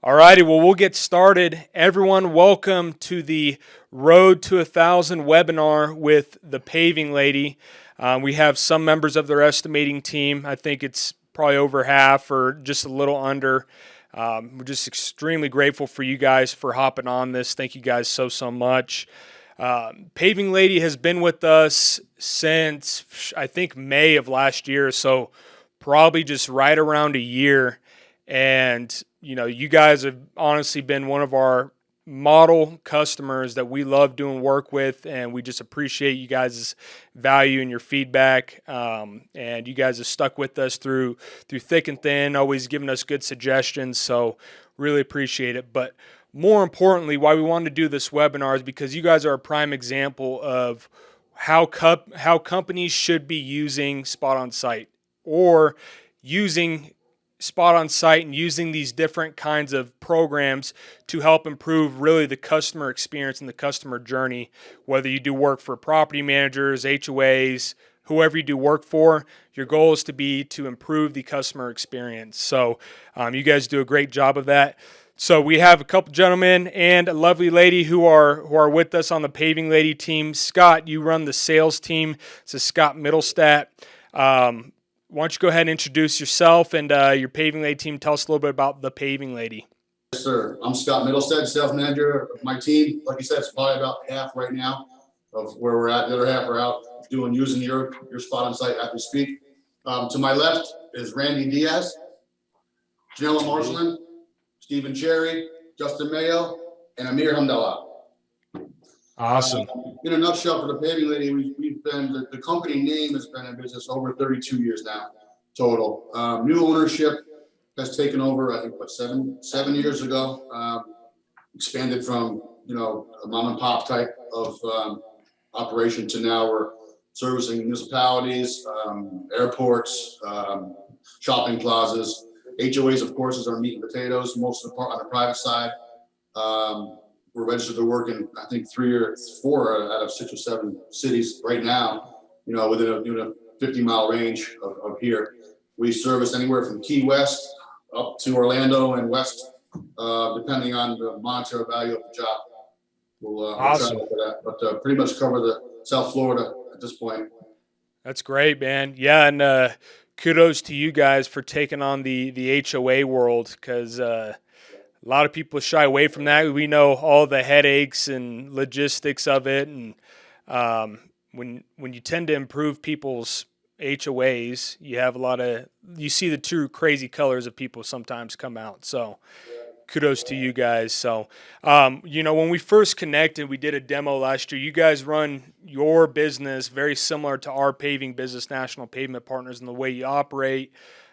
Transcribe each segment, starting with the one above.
All righty, well, we'll get started. Everyone, welcome to the Road to 1,000 webinar with the Paving Lady. We have some members of their estimating team. I think it's probably over half or just a little under. We're just extremely grateful for you guys for hopping on this. Thank you guys so much. Paving Lady has been with us since, I think, May of last year, so probably just right around a year. And you guys have honestly been one of our model customers that we love doing work with, and we just appreciate you guys' value and your feedback. And you guys have stuck with us through thick and thin, always giving us good suggestions. So really appreciate it. But more importantly, why we wanted to do this webinar is because you guys are a prime example of how companies should be using SpotOnSite or using SpotOnSite and using these different kinds of programs to help improve really the customer experience and the customer journey. Whether you do work for property managers, HOAs, whoever you do work for, your goal is to improve the customer experience. So you guys do a great job of that. So we have a couple gentlemen and a lovely lady who are with us on the Paving Lady team. Scott, you run the sales team. This is Scott Middlestat. Why don't you go ahead and introduce yourself and your Paving Lady team. Tell us a little bit about the Paving Lady. Yes, sir. I'm Scott Middlestat, sales manager of my team. Like you said, it's probably about half right now of where we're at. The other half are out using your SpotOnSite as we speak. To my left is Randy Diaz, Janella Marshland, Stephen Cherry, Justin Mayo, and Amir Hamdallah. Awesome. In a nutshell, for the Paving Lady, we've been, the company name has been in business over 32 years now, total. New ownership has taken over, I think, seven years ago. Expanded from, a mom and pop type of operation to now we're servicing municipalities, airports, shopping plazas. HOAs, of course, is our meat and potatoes, most of the part on the private side. We're registered to work in, I think, 3 or 4 out of 6 or 7 cities right now, within a 50-mile range of here. We service anywhere from Key West up to Orlando and west, depending on the monetary value of the job. We'll awesome. try to that, but pretty much cover the South Florida at this point. That's great, man. Yeah, and kudos to you guys for taking on the HOA world, because a lot of people shy away from that. We know all the headaches and logistics of it, and when you tend to improve people's HOAs, you see the true crazy colors of people sometimes come out. So kudos to you guys. So when we first connected, we did a demo last year. You guys run your business very similar to our paving business, National Pavement Partners, and the way you operate.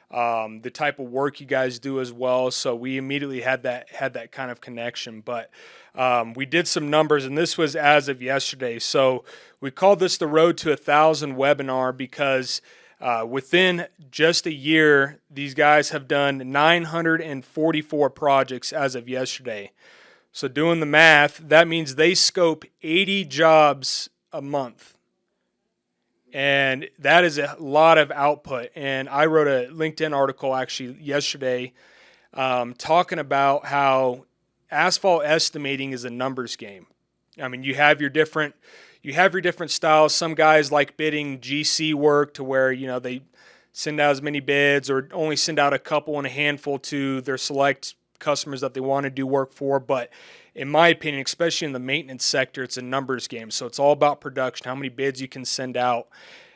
The type of work you guys do as well. So we immediately had that kind of connection. But we did some numbers, and this was as of yesterday. So we called this the Road to 1,000 webinar because within just a year, these guys have done 944 projects as of yesterday. So doing the math, that means they scope 80 jobs a month. And that is a lot of output. And I wrote a LinkedIn article actually yesterday talking about how asphalt estimating is a numbers game. I mean, you have your different styles. Some guys like bidding GC work to where, they send out as many bids or only send out a couple and a handful to their select customers that they want to do work for. But in my opinion, especially in the maintenance sector, it's a numbers game. So it's all about production, how many bids you can send out.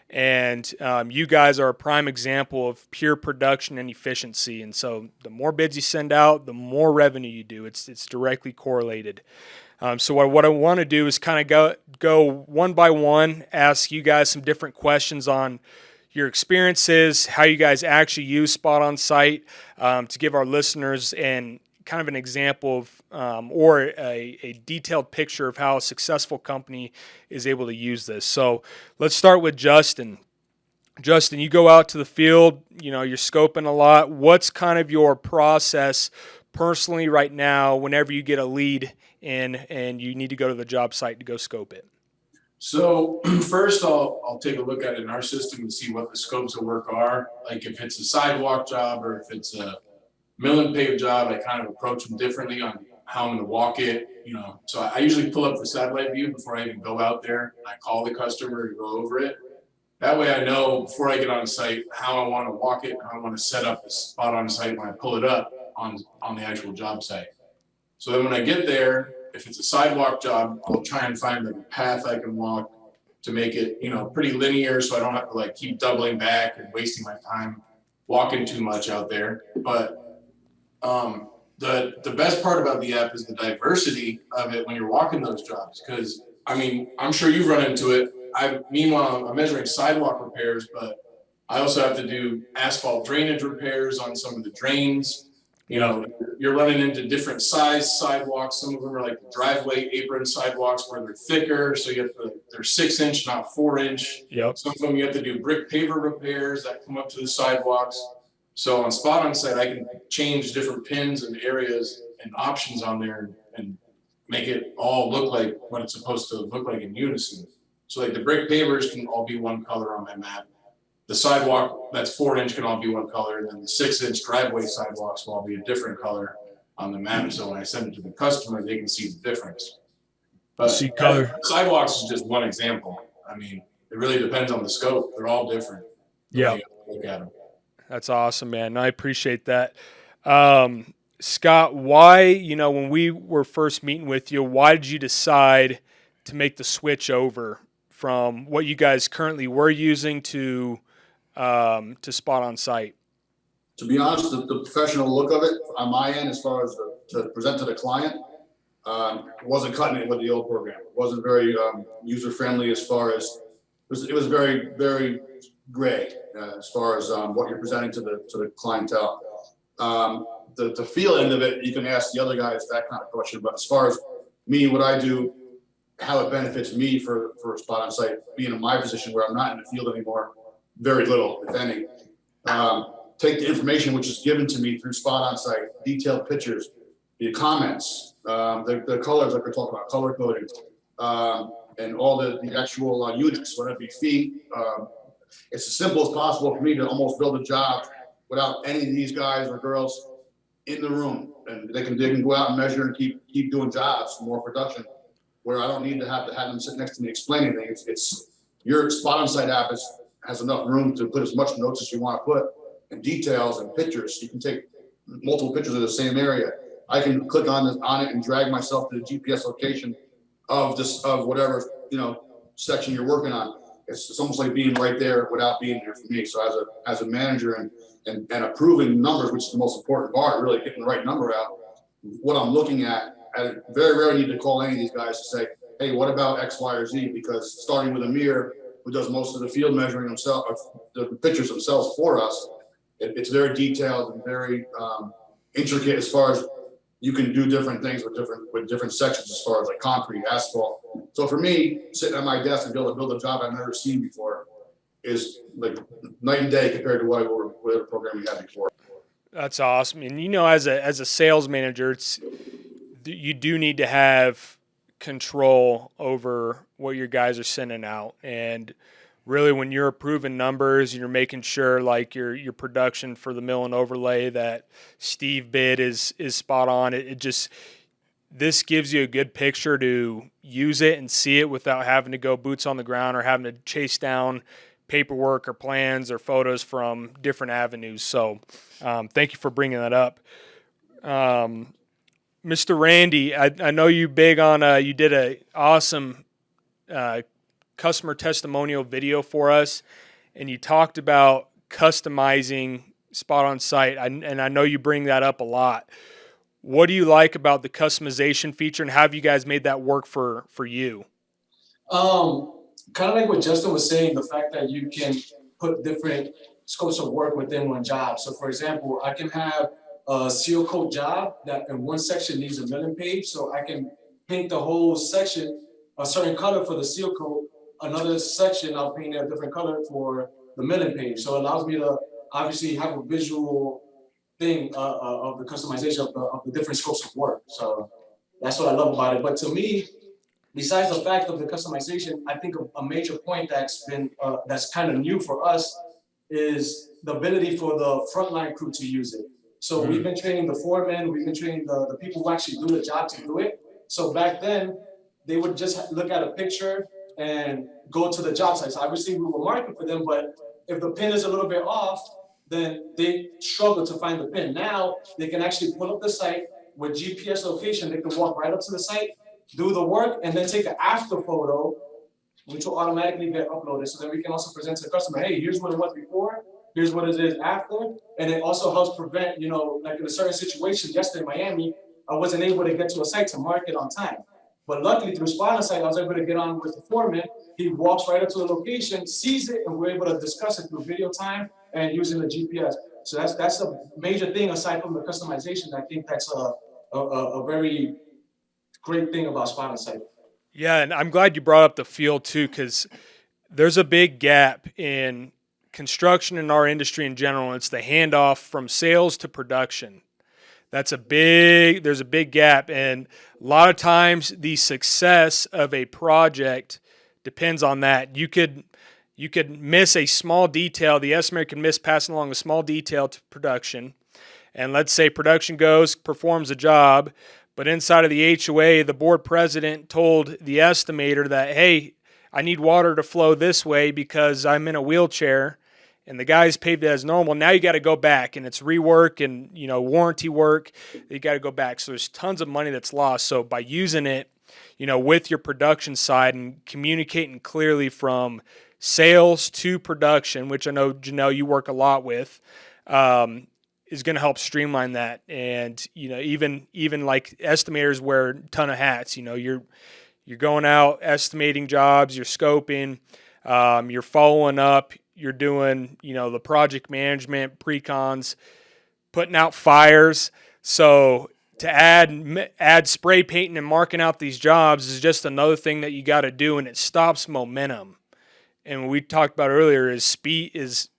And you guys are a prime example of pure production and efficiency. And so the more bids you send out, the more revenue you do. It's directly correlated. So what I want to do is kind of go one by one, ask you guys some different questions on your experiences, how you guys actually use SpotOnSite, to give our listeners and kind of an example of or a detailed picture of how a successful company is able to use this. So let's start with Justin. Justin, you go out to the field, you're scoping a lot. What's kind of your process personally right now whenever you get a lead in and you need to go to the job site to go scope it? So first I'll take a look at it in our system and see what the scopes of work are. Like if it's a sidewalk job or if it's a Mill and pave job, I kind of approach them differently on how I'm going to walk it, you know. So I usually pull up the satellite view before I even go out there. I call the customer to go over it. That way I know before I get on site how I want to walk it, how I want to set up the spot on site when I pull it up on the actual job site. So then when I get there, if it's a sidewalk job, I'll try and find like a path I can walk to make it, you know, pretty linear so I don't have to like keep doubling back and wasting my time walking too much out there. But the best part about the app is the diversity of it when you're walking those jobs. Because I mean, I'm sure you've run into it. Meanwhile, I'm measuring sidewalk repairs, but I also have to do asphalt drainage repairs on some of the drains. You know, you're running into different size sidewalks. Some of them are like the driveway apron sidewalks where they're thicker, so they're 6-inch, not 4-inch. Yep. Some of them you have to do brick paver repairs that come up to the sidewalks. So on SpotOnSite, I can change different pins and areas and options on there and make it all look like what it's supposed to look like in unison. So like the brick pavers can all be one color on my map. The sidewalk that's 4-inch can all be one color, and then the 6-inch driveway sidewalks will all be a different color on the map. So when I send it to the customer, they can see the difference. But See color. Sidewalks is just one example. I mean, it really depends on the scope. They're all different. Yeah. Look at them. That's awesome, man. I appreciate that. Scott, why, you know, when we were first meeting with you, why did you decide to make the switch over from what you guys currently were using to SpotOnSite? To be honest, the professional look of it on my end, as far as to present to the client, wasn't cutting it with the old program. It wasn't very user friendly as far as it was very, very gray as far as what you're presenting to the clientele. The feel end of it, you can ask the other guys that kind of question. But as far as me, what I do, how it benefits me for SpotOnSite, being in my position where I'm not in the field anymore, very little, if any. Take the information which is given to me through SpotOnSite, detailed pictures, the comments, the colors like we're talking about, color coding, and all the actual units, whether it be feet. It's as simple as possible for me to almost build a job without any of these guys or girls in the room, and they can go out and measure and keep doing jobs for more production, where I don't need to have them sit next to me explaining things. It's your SpotOnSite app has enough room to put as much notes as you want to put, and details and pictures. You can take multiple pictures of the same area. I can click on it and drag myself to the GPS location of whatever, you know, section you're working on. It's almost like being right there without being there for me. So as a manager and approving numbers, which is the most important part, really getting the right number out, what I'm looking at, I very rarely need to call any of these guys to say, hey, what about X, Y, or Z? Because starting with Amir, who does most of the field measuring himself, the pictures themselves for us, it's very detailed and very intricate as far as you can do different things with different sections as far as like concrete, asphalt. So for me, sitting at my desk and be able to build a job I've never seen before is like night and day compared to whatever program we had before. That's awesome. And you know, as a sales manager, you do need to have control over what your guys are sending out. And really, when you're approving numbers and you're making sure like your production for the mill and overlay that Steve bid is spot on, this gives you a good picture to use it and see it without having to go boots on the ground or having to chase down paperwork or plans or photos from different avenues. So thank you for bringing that up. Mr. Randy, I know you big on, you did a awesome customer testimonial video for us, and you talked about customizing SpotOnSite, and I know you bring that up a lot. What do you like about the customization feature, and how have you guys made that work for you? Kind of like what Justin was saying, the fact that you can put different scopes of work within one job. So for example, I can have a seal coat job that in one section needs a milling page, so I can paint the whole section a certain color for the seal coat. Another section I'll paint a different color for the milling page. So it allows me to obviously have a visual thing of the customization of the different scopes of work. So that's what I love about it. But to me, besides the fact of the customization, I think a major point that's kind of new for us is the ability for the frontline crew to use it. So we've been training the foremen, we've been training the people who actually do the job to do it. So back then, they would just look at a picture and go to the job site. So obviously we were marking for them, but if the pin is a little bit off, then they struggle to find the pin. Now they can actually pull up the site with GPS location. They can walk right up to the site, do the work, and then take an after photo, which will automatically get uploaded. So then we can also present to the customer, hey, here's what it was before, here's what it is after. And it also helps prevent, like in a certain situation, yesterday in Miami, I wasn't able to get to a site to mark it on time. But luckily through SpotOnSite, I was able to get on with the foreman. He walks right up to the location, sees it, and we're able to discuss it through video time and using the GPS. So that's a major thing aside from the customization. I think that's a very great thing about SpotOnSite. Yeah, and I'm glad you brought up the field too, because there's a big gap in construction in our industry in general. It's the handoff from sales to production. There's a big gap, and a lot of times the success of a project depends on that. You could miss a small detail. The estimator can miss passing along a small detail to production, and let's say production performs a job, but inside of the HOA, the board president told the estimator that, hey, I need water to flow this way because I'm in a wheelchair, and the guys paved it as normal. Now you got to go back, and it's rework and warranty work. You got to go back. So there's tons of money that's lost. So by using it, with your production side and communicating clearly from sales to production, which I know Janelle you work a lot with, is going to help streamline that. And even like estimators wear a ton of hats. You're going out estimating jobs, you're scoping, you're following up. You're doing, the project management, pre-cons, putting out fires. So to add spray painting and marking out these jobs is just another thing that you got to do, and it stops momentum. And what we talked about earlier is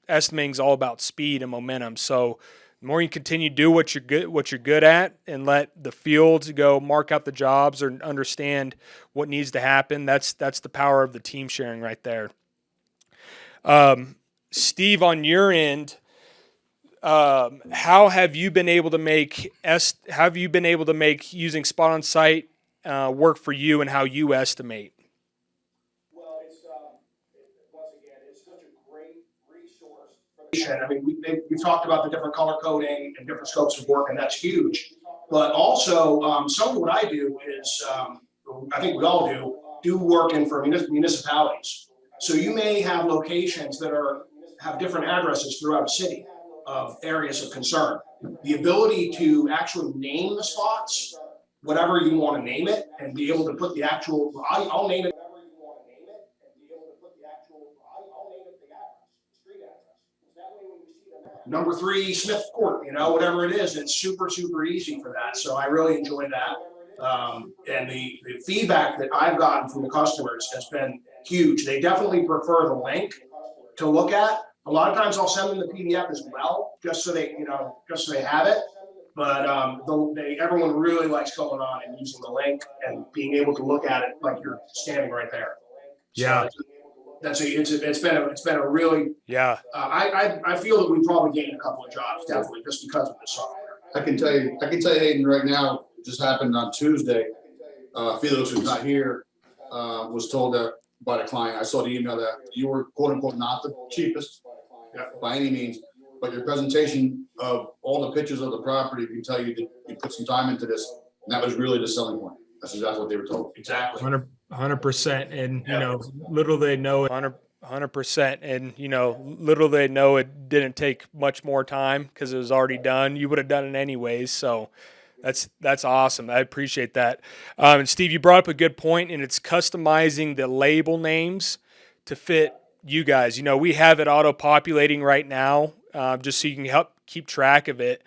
estimating is all about speed and momentum. So the more you continue to do what you're good at, and let the field go mark out the jobs or understand what needs to happen, that's the power of the team sharing right there. Steve, on your end, how have you been able to make using SpotOnSite work for you, and how you estimate? Well, once again, it's such a great resource. I mean, we've talked about the different color coding and different scopes of work, and that's huge. But also, some of what I do is, I think we all do work for municipalities. So you may have locations that have different addresses throughout a city of areas of concern. The ability to actually name the spots, whatever you want to name it, and be able to put the actual, I'll name it. Number 3 Smith Court, whatever it is, it's super, super easy for that. So I really enjoy that. And the feedback that I've gotten from the customers has been huge. They definitely prefer the link to look at. A lot of times I'll send them the PDF as well, just so they have it. But everyone really likes going on and using the link and being able to look at it like you're standing right there. Yeah. So it's been a really, yeah. I feel that we probably gained a couple of jobs, definitely, just because of the software. I can tell you, Hayden, right now, it just happened on Tuesday. Felix, who's not here, was told that by the client. I saw the email that you were quote unquote not the cheapest by any means, but your presentation of all the pictures of the property can tell you that you put some time into this, and that was really the selling point. That's exactly what they were told. Exactly. 100%. And, little they know it. 100%. And, little they know it didn't take much more time because it was already done. You would have done it anyways. So that's awesome. I appreciate that. And Steve, you brought up a good point, and it's customizing the label names to fit you guys. We have it auto-populating right now, just so you can help keep track of it.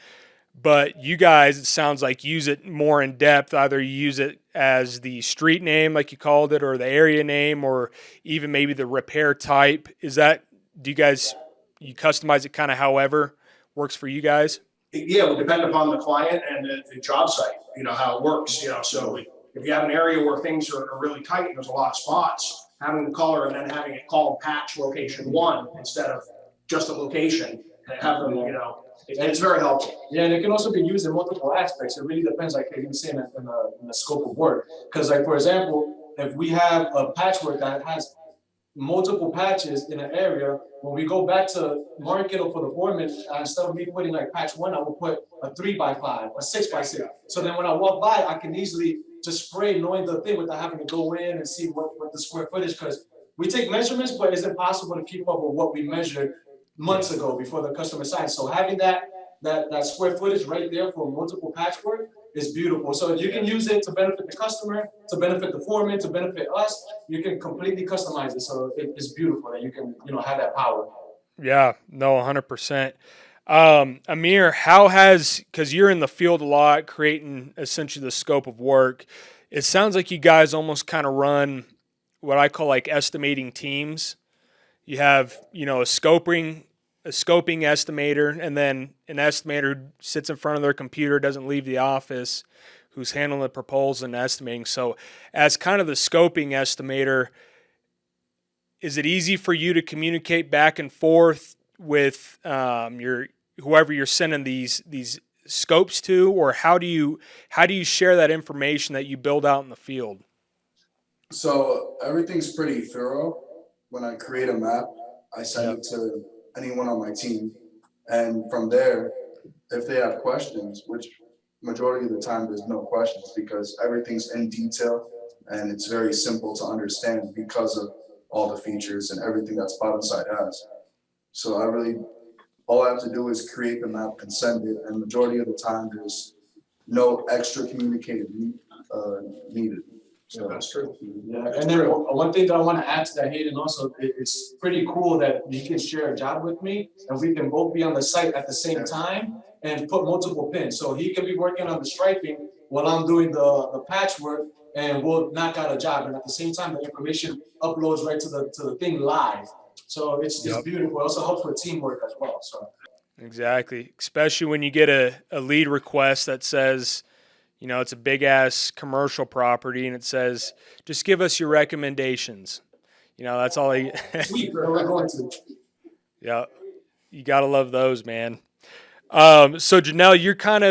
But you guys, it sounds like, use it more in depth. Either you use it as the street name, like you called it, or the area name, or even maybe the repair type. Do you customize it kind of however works for you guys? Yeah, it would depend upon the client and the job site, how it works, so if you have an area where things are really tight and there's a lot of spots, having the color and then having it called patch location 1 instead of just a location, and have them, And it's very helpful. Yeah, and it can also be used in multiple aspects. It really depends, like you were saying, in the scope of work. Because, like, for example, if we have a patchwork that has multiple patches in an area, when we go back to mark it or for the foreman, instead of me putting like patch 1, I will put a 3x5, a 6x6. So then when I walk by, I can easily just spray knowing the thing without having to go in and see what the square footage, because we take measurements, but it's impossible to keep up with what we measured months ago before the customer signs. So having that square footage right there for multiple patchwork is beautiful. So you can use it to benefit the customer, to benefit the foreman, to benefit us. You can completely customize it. So it's beautiful that you can, have that power. Yeah, no, 100%. Amir, because you're in the field a lot, creating essentially the scope of work, it sounds like you guys almost kind of run what I call like estimating teams. You have, a scoping estimator, and then an estimator who sits in front of their computer, doesn't leave the office, who's handling the proposal and estimating. So as kind of the scoping estimator, is it easy for you to communicate back and forth with your whoever you're sending these scopes to, or how do you share that information that you build out in the field? So everything's pretty thorough. When I create a map, I send it to anyone on my team. And from there, if they have questions, which majority of the time there's no questions because everything's in detail and it's very simple to understand because of all the features and everything that SpotOnSite has. So all I have to do is create the map and send it. And majority of the time there's no extra communicated needed. So That's true. Yeah, and then one thing that I want to add to that, Hayden, also, it's pretty cool that you can share a job with me and we can both be on the site at the same time and put multiple pins. So he can be working on the striping while I'm doing the patchwork, and we'll knock out a job. And at the same time, the information uploads right to the thing live. So it's beautiful. It also helps with teamwork as well. So Exactly, especially when you get a lead request that says, it's a big ass commercial property, and it says, just give us your recommendations. That's all I. sweet, bro. We're going to. Yeah, you gotta love those, man. So Janelle, you're kind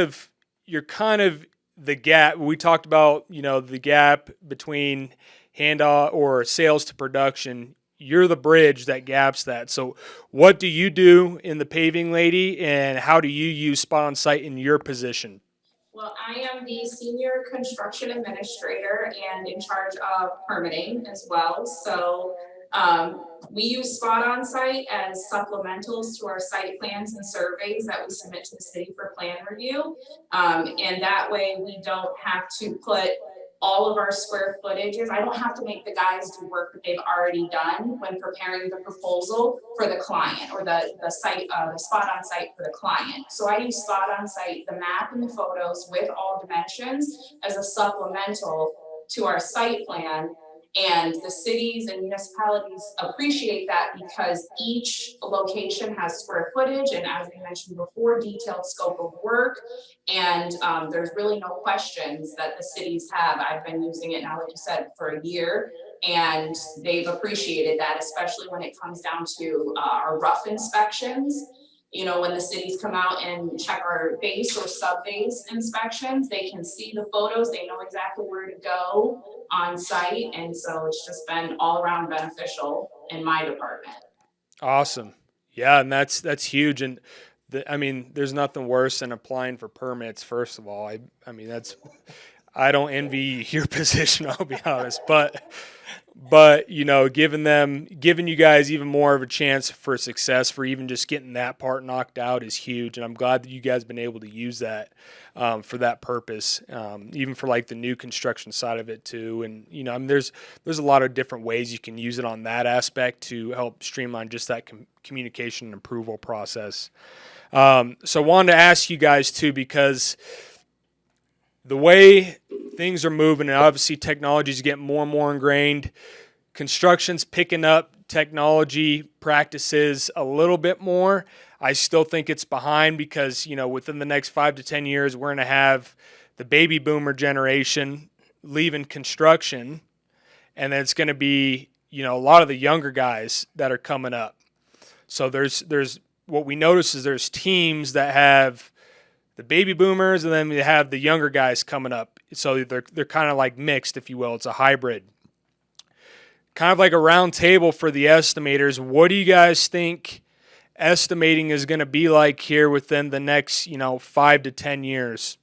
of the gap. We talked about, the gap between handoff or sales to production. You're the bridge that gaps that. So what do you do in the Paving Lady, and how do you use SpotOnSite in your position? Well, I am the senior construction administrator and in charge of permitting as well. So we use SpotOnSite as supplementals to our site plans and surveys that we submit to the city for plan review. And that way we don't have to put all of our square footages. I don't have to make the guys do work that they've already done when preparing the proposal for the client, or the site, the SpotOnSite for the client. So I use SpotOnSite, the map and the photos with all dimensions, as a supplemental to our site plan. And the cities and municipalities appreciate that because each location has square footage and, as we mentioned before, detailed scope of work. And there's really no questions that the cities have. I've been using it now, like you said, for a year, and they've appreciated that, especially when it comes down to our rough inspections. When the cities come out and check our base or sub-base inspections, they can see the photos, they know exactly where to go on site. And so it's just been all around beneficial in my department. Awesome. Yeah, and that's huge. And there's nothing worse than applying for permits, first of all. I don't envy your position, I'll be honest, but giving you guys even more of a chance for success, for even just getting that part knocked out, is huge. And I'm glad that you guys have been able to use that for that purpose, even for like the new construction side of it too. And there's a lot of different ways you can use it on that aspect to help streamline just that communication and approval process. So I wanted to ask you guys too, because the way things are moving, and obviously technology is getting more and more ingrained, construction's picking up technology practices a little bit more. I still think it's behind because, within the next 5 to 10 years, we're going to have the baby boomer generation leaving construction, and then it's going to be, a lot of the younger guys that are coming up. So there's what we notice is there's teams that have the baby boomers and then we have the younger guys coming up. So they're kind of like mixed, if you will. It's a hybrid. Kind of like a round table for the estimators. What do you guys think estimating is going to be like here within the next, 5 to 10 years?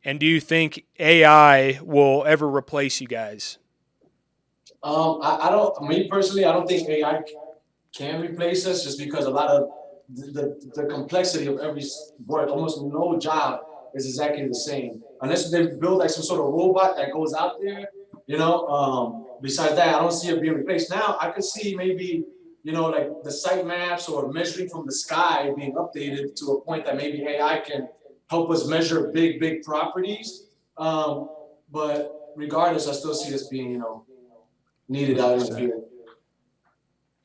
And do you think AI will ever replace you guys? I don't, me personally, I don't think AI can replace us just because a lot of the complexity of every work, almost no job is exactly the same. Unless they build like some sort of robot that goes out there, besides that, I don't see it being replaced. Now, I could see maybe, like the site maps or measuring from the sky being updated to a point that maybe AI can help us measure big properties. But regardless, I still see this being, needed out in the field.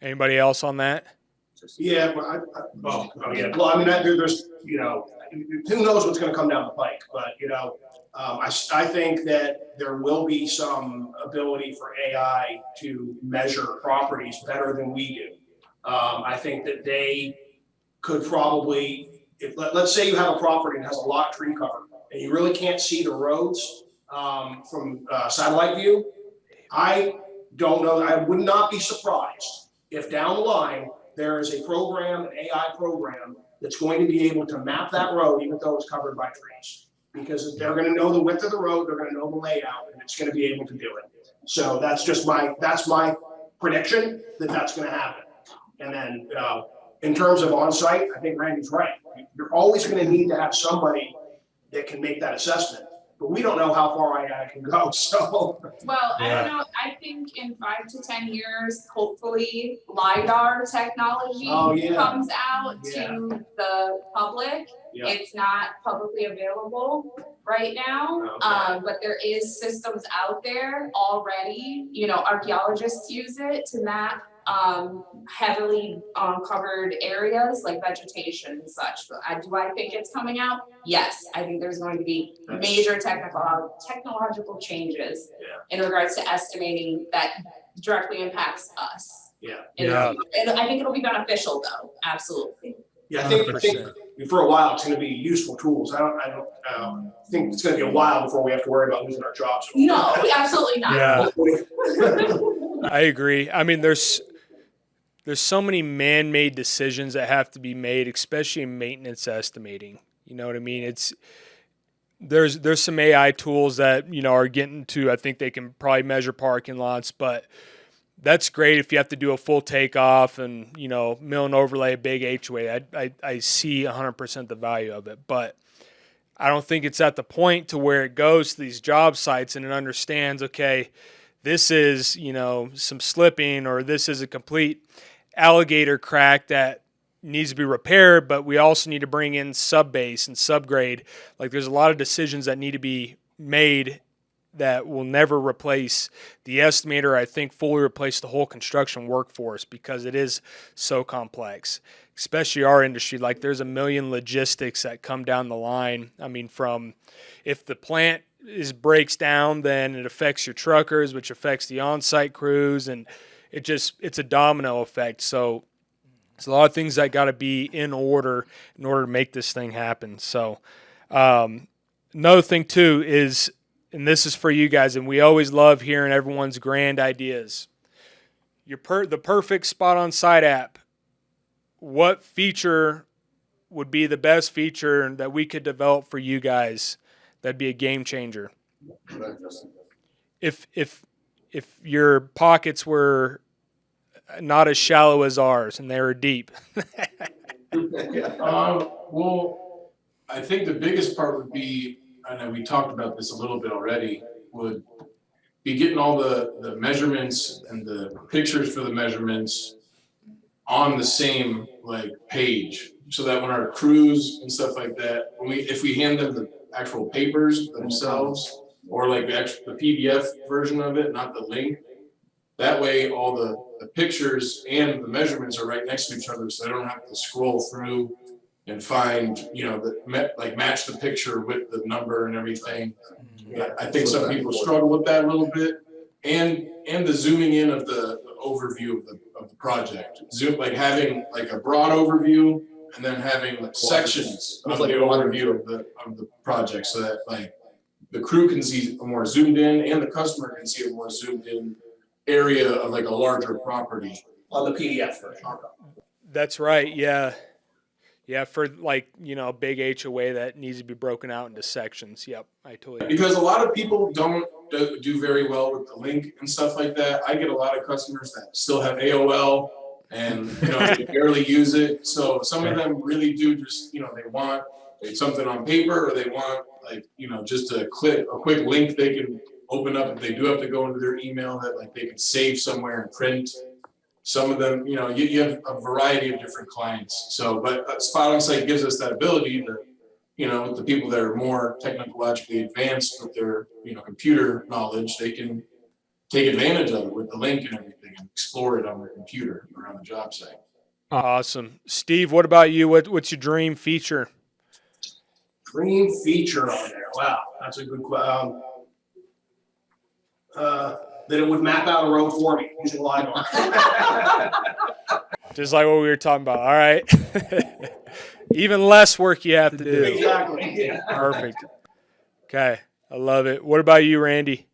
Anybody else on that? Yeah, but well, I mean, there's, who knows what's gonna come down the pike, but, I think that there will be some ability for AI to measure properties better than we do. I think that they could probably, let's say you have a property that has a lot of tree cover and you really can't see the roads, from satellite view. I don't know, I would not be surprised if down the line, there is a program, an AI program, that's going to be able to map that road even though it's covered by trees. Because they're gonna know the width of the road, they're gonna know the layout, and it's gonna be able to do it. So that's my prediction that that's gonna happen. And then, in terms of on-site, I think Randy's right. You're always gonna need to have somebody that can make that assessment. But we don't know how far AI can go, so. Well, I don't know, I think in 5 to 10 years, hopefully LiDAR technology comes out to the public. Yeah. It's not publicly available right now, but there is systems out there already. Archaeologists use it to map heavily covered areas like vegetation and such. But do I think it's coming out? Yes, I think there's going to be major technological changes in regards to estimating that directly impacts us. Yeah. And I think it'll be beneficial though, absolutely. Yeah, I think for a while it's gonna be useful tools. I don't think it's gonna be a while before we have to worry about losing our jobs. No, absolutely not. Yeah. I agree. I mean, there's so many man-made decisions that have to be made, especially in maintenance estimating. You know what I mean? There's some AI tools that, are getting to, I think they can probably measure parking lots, but that's great if you have to do a full takeoff and, mill and overlay a big HOA. I see 100% the value of it, but I don't think it's at the point to where it goes to these job sites and it understands, okay, this is, some slipping, or this is a complete alligator crack that needs to be repaired, but we also need to bring in subbase and subgrade. Like, there's a lot of decisions that need to be made that will never replace the estimator. I think fully replace the whole construction workforce because it is so complex, especially our industry. Like, there's a million logistics that come down the line. I mean, from if the plant breaks down, then it affects your truckers, which affects the on-site crews, and it's a domino effect. So it's a lot of things that got to be in order to make this thing happen. So another thing too is, and this is for you guys, and we always love hearing everyone's grand ideas. The perfect SpotOnSite app. What feature would be the best feature that we could develop for you guys? That'd be a game changer. If your pockets were not as shallow as ours and they were deep. Well, I think the biggest part would be, I know we talked about this a little bit already, would be getting all the measurements and the pictures for the measurements on the same page, so that when our crews and stuff like that, if we hand them the actual papers themselves, or the PDF version of it, not the link, that way all the pictures and the measurements are right next to each other, so they don't have to scroll through and find, match the picture with the number and everything. I think some people struggle with that a little bit, and the zooming in of the overview of the project. Having a broad overview and then having like sections of Almost like the a quadrant. overview of the project, so that like the crew can see a more zoomed in and the customer can see a more zoomed in area of like a larger property. On the PDF version. That's right. Yeah. Yeah. For like, a big HOA that needs to be broken out into sections. Yep. I totally agree. Because a lot of people don't do very well with the link and stuff like that. I get a lot of customers that still have AOL and they barely use it. So some of them really do just, they want something on paper, or they want like, just a quick link they can open up if they do have to go into their email that like they can save somewhere and print. Some of them, you have a variety of different clients. So, but SpotOnSite gives us that ability to, with the people that are more technologically advanced with their, computer knowledge, they can take advantage of it with the link and everything and explore it on their computer or on the job site. Awesome. Steve, what about you? What's your dream feature? Dream feature on there. Wow, that's a good question. That it would map out a road for me using LiDAR. Just like what we were talking about. All right. Even less work you have to do. Exactly. Yeah. Perfect. Okay. I love it. What about you, Randy?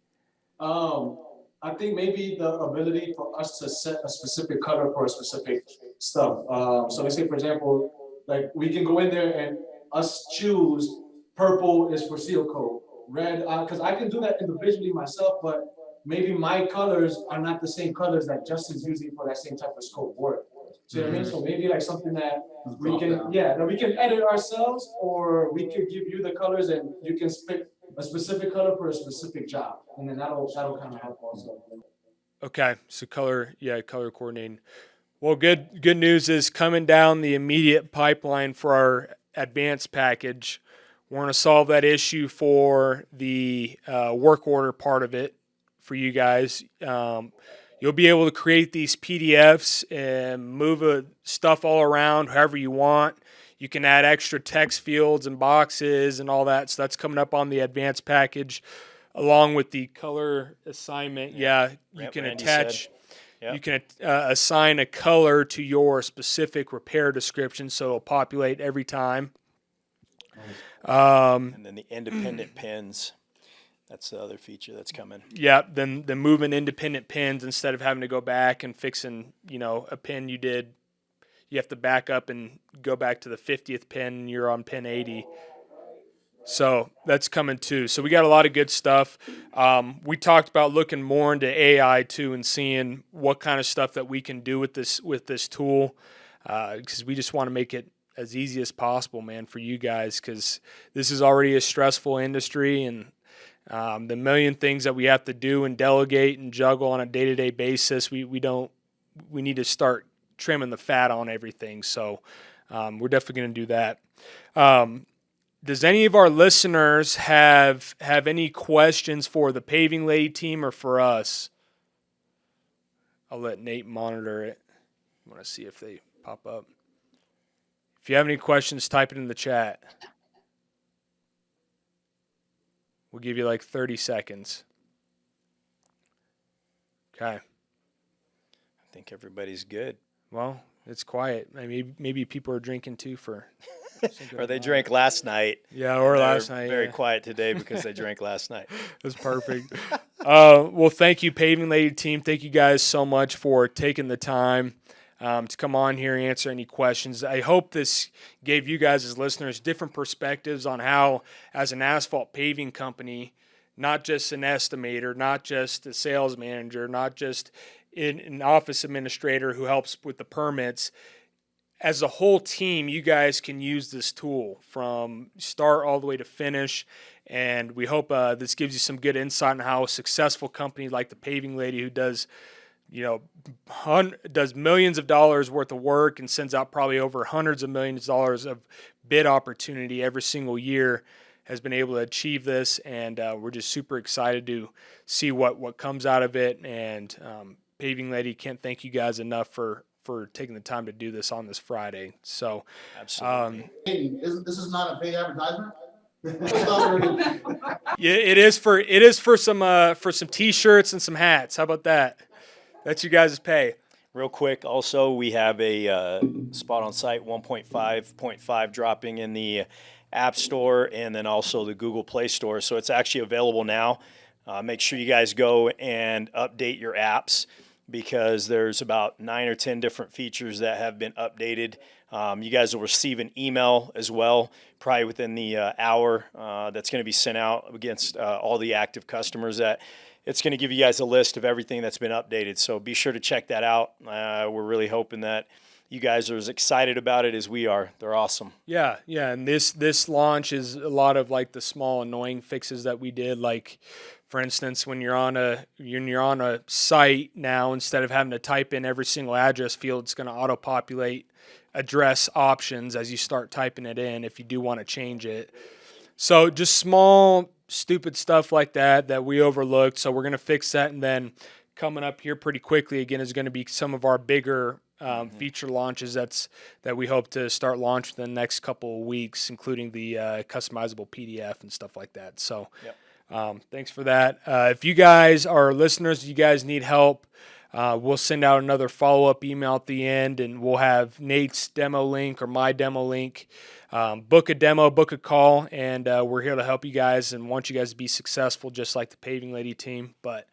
I think maybe the ability for us to set a specific color for a specific stuff. So let's say, for example, like we can go in there and us choose purple is for seal coat, red, because I can do that individually myself, but maybe my colors are not the same colors that Justin's using for that same type of scope work. See what I mean? So maybe like something that we can, that we can edit ourselves, or we could give you the colors and you can pick a specific color for a specific job, and then that'll kind of help also. Okay, so color coordinating. Well, good news is coming down the immediate pipeline for our advanced package. We're going to solve that issue for the work order part of it for you guys. You'll be able to create these PDFs and move stuff all around however you want. You can add extra text fields and boxes and all that. So that's coming up on the advanced package, along with the color assignment. Yeah, you can attach. Yep. You can assign a color to your specific repair description, so it'll populate every time. And then the independent pins. That's the other feature that's coming. Yeah, then moving independent pins instead of having to go back and fixing, a pin you did. You have to back up and go back to the 50th pin, and you're on pin 80. So that's coming too. So we got a lot of good stuff. We talked about looking more into AI too and seeing what kind of stuff that we can do with this tool, because we just want to make it as easy as possible, man, for you guys, because this is already a stressful industry, and the million things that we have to do and delegate and juggle on a day-to-day basis, we need to start trimming the fat on everything. So we're definitely going to do that. Does any of our listeners have any questions for the Paving Lady team or for us? I'll let Nate monitor it. I want to see if they pop up. If you have any questions, type it in the chat. We'll give you like 30 seconds. Okay. I think everybody's good. Well, it's quiet. I mean, maybe people are drinking too for. Or they drank last night. Yeah, or last night. Very quiet today because they drank last night. That's perfect. Well, thank you, Paving Lady team. Thank you guys so much for taking the time to come on here and answer any questions. I hope this gave you guys as listeners different perspectives on how, as an asphalt paving company, not just an estimator, not just a sales manager, not just an office administrator who helps with the permits, as a whole team, you guys can use this tool from start all the way to finish. And we hope this gives you some good insight on how a successful company like the Paving Lady, who does millions of dollars worth of work and sends out probably over hundreds of millions of dollars of bid opportunity every single year, has been able to achieve this. And we're just super excited to see what comes out of it. And Paving Lady, can't thank you guys enough for taking the time to do this on this Friday. So absolutely. This is not a paid advertisement? Yeah, it is for some t-shirts and some hats. How about that? That's you guys' pay. Real quick, also, we have a Spot on Site 1.5.5 dropping in the App Store and then also the Google Play Store. So it's actually available now. Make sure you guys go and update your apps because there's about 9 or 10 different features that have been updated. You guys will receive an email as well, probably within the hour, that's going to be sent out against all the active customers. That it's going to give you guys a list of everything that's been updated. So be sure to check that out. We're really hoping that you guys are as excited about it as we are. They're awesome. Yeah, and this launch is a lot of like the small annoying fixes that we did. Like, for instance, when you're on a site now, instead of having to type in every single address field, it's going to auto populate address options as you start typing it in if you do want to change it. So just small stupid stuff like that we overlooked. So we're going to fix that, and then coming up here pretty quickly again is going to be some of our bigger feature launches that we hope to start launching in the next couple of weeks, including the customizable PDF and stuff like that. So thanks for that. If you guys are listeners, you guys need help, we'll send out another follow-up email at the end, and we'll have Nate's demo link or my demo link. Book a demo, book a call, and we're here to help you guys and want you guys to be successful just like the Paving Lady team. But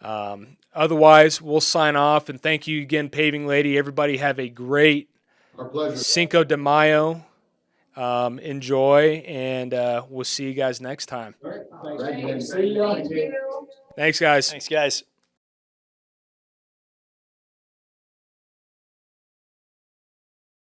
otherwise, we'll sign off, and thank you again, Paving Lady. Everybody have a great Our pleasure. Cinco de Mayo. Enjoy, and we'll see you guys next time. All right. Thank See ya. you. Thanks, guys. Thanks, guys.